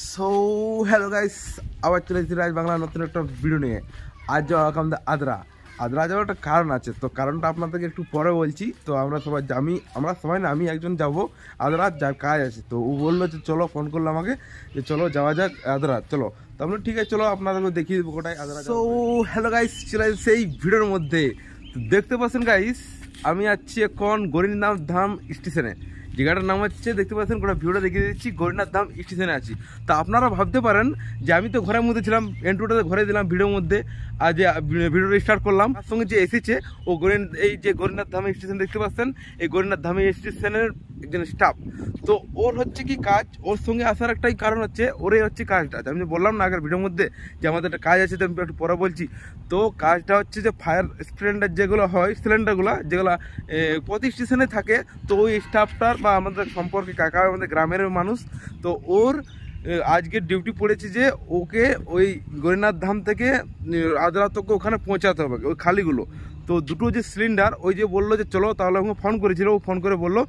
So hello guys, আবার চলে এসেছি রাজ বাংলা নতুন একটা ভিডিও নিয়ে। আজ যাওয়া আমাদের আদ্রা যাওয়ার একটা কারণ আছে, তো কারণটা আপনাদেরকে একটু পরে বলছি। তো আমরা সবাই না, আমি একজন যাব আদ্রা, যার কাজ আছে। তো ও বললো যে চলো, ফোন করলো আমাকে যে চলো যাওয়া যাক আদ্রা, চলো। তো আমরা ঠিক আছে চলো, আপনাদেরকে দেখিয়ে দেবো কোটায় আদ্রা। সো হ্যালো গাইস, চলে সেই ভিডিওর মধ্যে। তো দেখতে পাচ্ছেন গাইস, আমি আছি এখন গরিনাথ ধাম স্টেশনে। জায়গাটার নাম হচ্ছে, দেখতে পাচ্ছেন গোটা ভিডিওটা দেখিয়ে দিচ্ছি, গরিনাথ ধাম স্টেশনে আছি। তা আপনারা ভাবতে পারেন যে আমি তো ঘরের মধ্যে ছিলাম, এন্ট্রোটাতে ঘরে দিলাম ভিডিওর মধ্যে, আর যে ভিডিওটা স্টার্ট করলাম, তার সঙ্গে যে এসেছে ও এই যে গরিনাথ ধাম স্টেশন দেখতে পাচ্ছেন, এই গরিনাথ ধাম স্টেশনের একজন স্টাফ। তো ওর হচ্ছে কি কাজ, ওর সঙ্গে আসার একটাই কারণ হচ্ছে, ওরই হচ্ছে কাজটা। আমি যে বললাম না আগের ভিডিওর মধ্যে যে আমাদের একটা কাজ আছে, তো আমি একটু পরে বলছি। তো কাজটা হচ্ছে যে ফায়ার স্প্লেন্ডার যেগুলো হয়, সিলিন্ডারগুলো যেগুলো প্রতি স্টেশনে থাকে, তো ওই স্টাফটার বা আমাদের সম্পর্কে কাকা, আমাদের গ্রামের মানুষ, তো ওর আজকে ডিউটি পড়েছে যে ওকে ওই গরিনাথ ধাম থেকে আদ্রা তক ওখানে পৌঁছাতে হবে, ওই খালিগুলো। তো দুটো যে সিলিন্ডার, ওই যে বললো যে চলো, তাহলে আমাকে ফোন করেছিল, ও ফোন করে বললো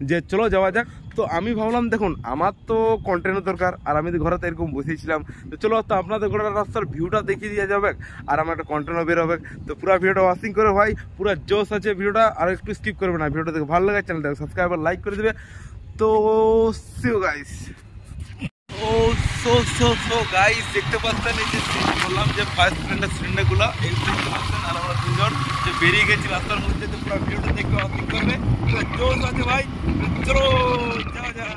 যে চলো যাওয়া যাক। তো আমি ভাবলাম দেখুন, আমার তো কন্টেনার দরকার, আর আমি তো ঘরেতে এরকম বসেছিলাম, তো চলো তো আপনাদের গোটা রাস্তার ভিউটা দেখিয়ে দিয়ে যাবে, আর আমার একটা কন্টেনার বের হবে। তো পুরো ভিডিওটা ওয়াচিং করে ভাই, পুরো জোশ আছে ভিডিওটা, আর একটু স্কিপ করবে না। ভিডিওটা দেখে ভালো লাগে, চ্যানেলটাকে সাবস্ক্রাইব আর লাইক করে দেবে। তো see you guys. So guys, দেখতে পাচ্ছেন এই যে বললাম যে ফার্স্ট সিলিন্ডারগুলো এই দেখতে পাচ্ছেন, আর আমরা দুজন যে বেরিয়ে গেছি রাস্তার মধ্যে। তো পুরো ভিডিওটা দেখে ওয়াচিং করবে, পুরো জোশ আছে ভাই, চলো যাওয়া যাক।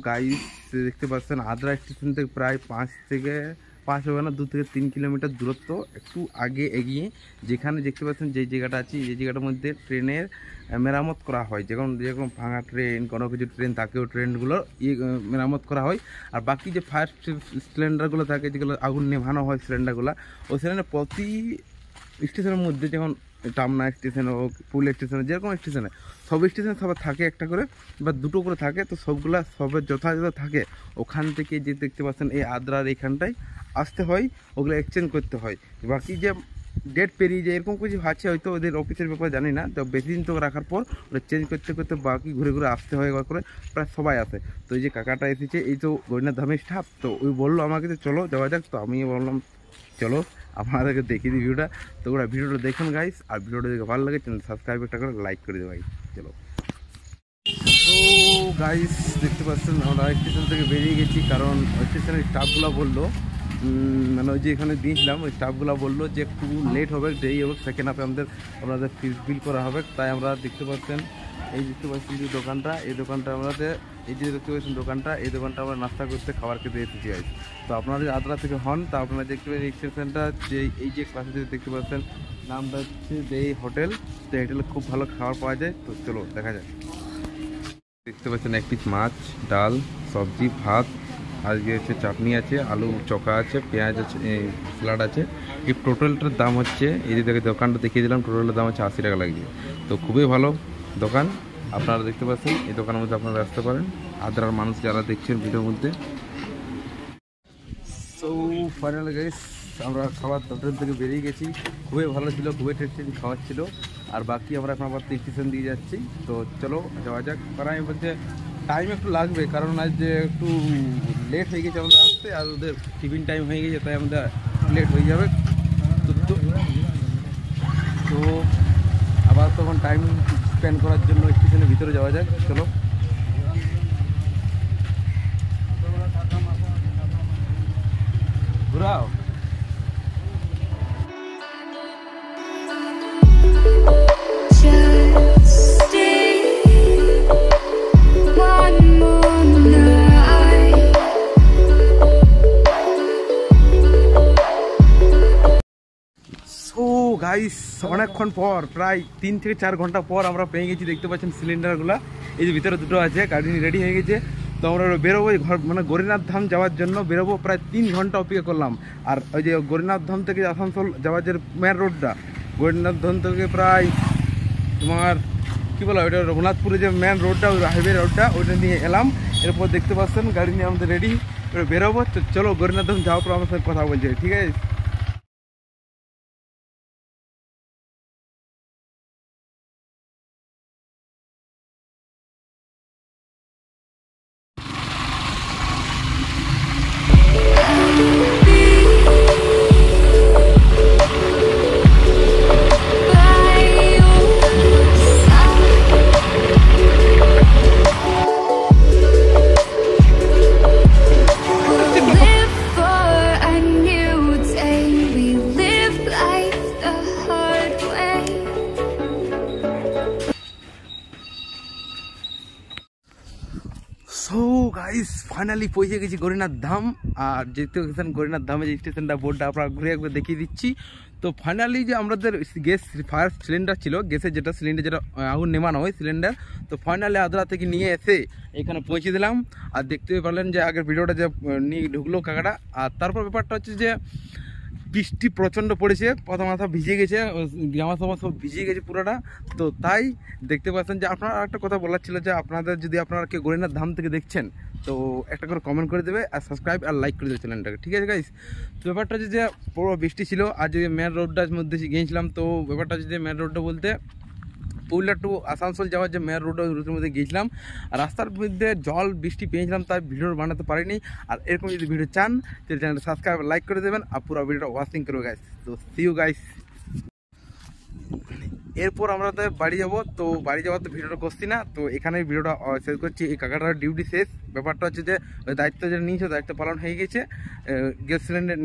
গাইস দেখতে পাচ্ছেন, আদ্রা স্টেশন থেকে প্রায় 5 হবে না, 2 থেকে 3 কিলোমিটার দূরত্ব একটু আগে এগিয়ে, যেখানে দেখতে পাচ্ছেন যে জায়গাটা আছে, এই জায়গাটার মধ্যে ট্রেনের মেরামত করা হয়। যেরকম ভাঙা ট্রেন, কোনো কিছু ট্রেন থাকেও, ট্রেনগুলো মেরামত করা হয়। আর বাকি যে ফায়ার সিলিন্ডারগুলো থাকে, যেগুলো আগুন নেভানো হয় সিলিন্ডারগুলো, ওই সিলিন্ডার প্রতি স্টেশনের মধ্যে, যেমন টামনা স্টেশন হোক, পুল স্টেশনে, যেরকম স্টেশনে, সব স্টেশনে সবার থাকে একটা করে বা দুটো করে থাকে। তো সবগুলা সবের যথাযথ থাকে। ওখান থেকে যে দেখতে পাচ্ছেন এই আদ্রার এইখানটায় আসতে হয়, ওগুলো এক্সচেঞ্জ করতে হয়। বাকি যে ডেট পেরিয়ে যায় এরকম কিছু আছে, হয়তো ওদের অফিসের ব্যাপারে জানি না। তো বেশি দিন তো রাখার পর ওটা চেঞ্জ করতে করতে বাকি ঘুরে ঘুরে আসতে হয় করে, প্রায় সবাই আসে। তো এই যে কাকাটা এসেছে, এই তো গরিনাথ ধামের স্টাফ, তো ওই বললো আমাকে যে চলো যাওয়া যাক। তো আমি বললাম চলো আপনাদেরকে দেখিয়ে দিই ভিডিওটা। তো ওরা ভিডিওটা দেখুন গাইস, আর ভিডিওটা দেখে ভালো লাগে চ্যানেল সাবস্ক্রাইব একটা করে লাইক করে দেবো ভাই, চলো। তো গাইস দেখতে পাচ্ছেন, আমরা স্টেশন থেকে বেরিয়ে গেছি, কারণ স্টেশনের স্টাফগুলো বললো, মানে ওই যে এখানে দিয়েছিলাম, ওই স্টাফগুলো বললো যে একটু লেট হবে, দেরি হবে, সেকেন্ড হাফে আপনাদের বিল করা হবে। তাই আমরা দেখতে পাচ্ছেন, এই দেখতে পাচ্ছেন যে দোকানটা, এই দোকানটা আমাদের, এই যে দেখতে পাচ্ছেন দোকানটা, এই দোকানটা আমরা নাস্তা করতে, খাবার খেতে এসেছি গাইস। তো আপনারা যদি আদ্রা থেকে হন, তা আপনারা দেখতে পাচ্ছেন স্টেশনটা, যে এই যে পাশে যদি দেখতে পাচ্ছেন, নামটা হচ্ছে যে হোটেল। তো হোটেলে খুব ভালো খাবার পাওয়া যায়। তো চলো দেখা যায়। দেখতে পাচ্ছেন এক পিস মাছ, ডাল, সবজি, ভাত, আজকে হচ্ছে চাটনি আছে, আলু চকা আছে, পেঁয়াজ আছে, স্যালাড আছে। এই টোটালটার দাম হচ্ছে, এই যে দোকানটা দেখিয়ে দিলাম, টোটালটার দাম হচ্ছে 80 টাকা লাগবে। তো খুবই ভালো দোকান, আপনারা দেখতে পাচ্ছেন। এই দোকানের মধ্যে আপনারা আসতে পারেন, আদ্রার মানুষ যারা দেখছেন ভিডিওর মধ্যে। সো ফাইনাল গাইস, আমরা খাবার হোটেল থেকে বেরিয়ে গেছি, খুবই ভালো ছিল, খুবই টেস্টি খাবার ছিল। আর বাকি আমরা এখন আবার স্টেশন দিয়ে যাচ্ছি। তো চলো যাওয়া যাক। কারণ আমি বলছে টাইম একটু লাগবে, কারণ আজ যে একটু লেট হয়ে গেছে আমাদের আসতে, আর ওদের টিফিন টাইম হয়ে গেছে, তাই আমাদের লেট হয়ে যাবে। তো আবার তখন টাইম স্পেন্ড করার জন্য স্টেশনের ভিতরে যাওয়া যাক, চলো। ঘুরাও। গাইস অনেকক্ষণ পর, প্রায় 3 থেকে 4 ঘন্টা পর আমরা পেয়ে গেছি। দেখতে পাচ্ছেন সিলিন্ডারগুলো, এই যে ভিতরে দুটো আছে, গাড়ি রেডি হয়ে গেছে। তো আমরা বেরোবো ঘর মানে গৌরীনাথ ধাম যাওয়ার জন্য বেরোবো, প্রায় 3 ঘন্টা অপেক্ষা করলাম। আর ওই যে গৌরীনাথ ধাম থেকে আসানসোল যাওয়ার যে মেন রোডটা, গৌরীনাথ ধাম থেকে প্রায় তোমার কী বলো ওইটা রঘুনাথপুরে যে মেন রোডটা, ওই হাইওয়ে রোডটা, ওইটা নিয়ে এলাম। এরপর দেখতে পাচ্ছেন গাড়ি নিয়ে আমাদের রেডি বেরোবো। চলো গৌরীনাথ ধাম যাওয়ার পর আমার সাথে কথা বলছি, ঠিক আছে? সো গাইস ফাইনালি পৌঁছে গেছি গৌরীনাথ ধাম। আর যেহেতু গৌরীনাথ ধামে যে স্টেশনটা বোর্ডটা আপনারা ঘুরে একবার দেখিয়ে দিচ্ছি। তো ফাইনালি যে আমাদের গ্যাস ফায়ার সিলিন্ডার ছিল, গ্যাসের যেটা সিলিন্ডার যেটা আগুন নেমানো হয় সিলিন্ডার, তো ফাইনালি আদ্রা থেকে নিয়ে এসে এখানে পৌঁছে দিলাম। আর দেখতে পারলেন যে আগের ভিডিওটা যে নিয়ে ঢুকলো কাকাটা। আর তারপর ব্যাপারটা হচ্ছে যে বৃষ্টি প্রচণ্ড পড়েছে, মাথা ভিজে গেছে, জামা সামা সব ভিজে গেছে পুরোটা। তো তাই দেখতে পাচ্ছেন যে আপনারা একটা কথা বলার ছিল যে আপনাদের যদি আপনারা কেউ গৌরীনাথ ধাম থেকে দেখছেন তো একটা করে কমেন্ট করে দেবে আর সাবস্ক্রাইব আর লাইক করে দেবে চ্যানেলটাকে, ঠিক আছে গাইস? তো ব্যাপারটা হচ্ছে যে পুরো বৃষ্টি ছিল। আর যদি মেন রোডটার মধ্যে গিয়েছিলাম, তো ব্যাপারটা হচ্ছে যে মেন রোডটা বলতে পুরুলিয়া টু আসানসোল যাওয়ার যে মেন রুটের মধ্যে গিয়েছিলাম। আর রাস্তার মধ্যে জল বৃষ্টি পেয়েছিলাম, তাই ভিডিও বানাতে পারিনি। আর এরকম যদি ভিডিও চান তাহলে চ্যানেলটা সাবস্ক্রাইব লাইক করে দেবেন আর পুরো ভিডিওটা ওয়াচিং করবে গাইস। তো সি ইউ গাইস। এরপর আমরা তো বাড়ি যাব। তো বাড়ি যাওয়ার তো ভিডিওটা করছি না, তো এখানে ভিডিওটা শেষ করছি। এই কাকাটার ডিউটি শেষ। ব্যাপারটা হচ্ছে যে ওই দায়িত্ব যেটা নিয়েছে দায়িত্ব পালন হয়ে গেছে, গ্যাস সিলিন্ডার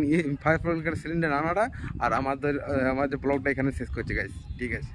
ফায়ার সিলিন্ডার আনাটা। আর আমাদের ব্লগটা এখানে শেষ করছি গাইস, ঠিক আছে?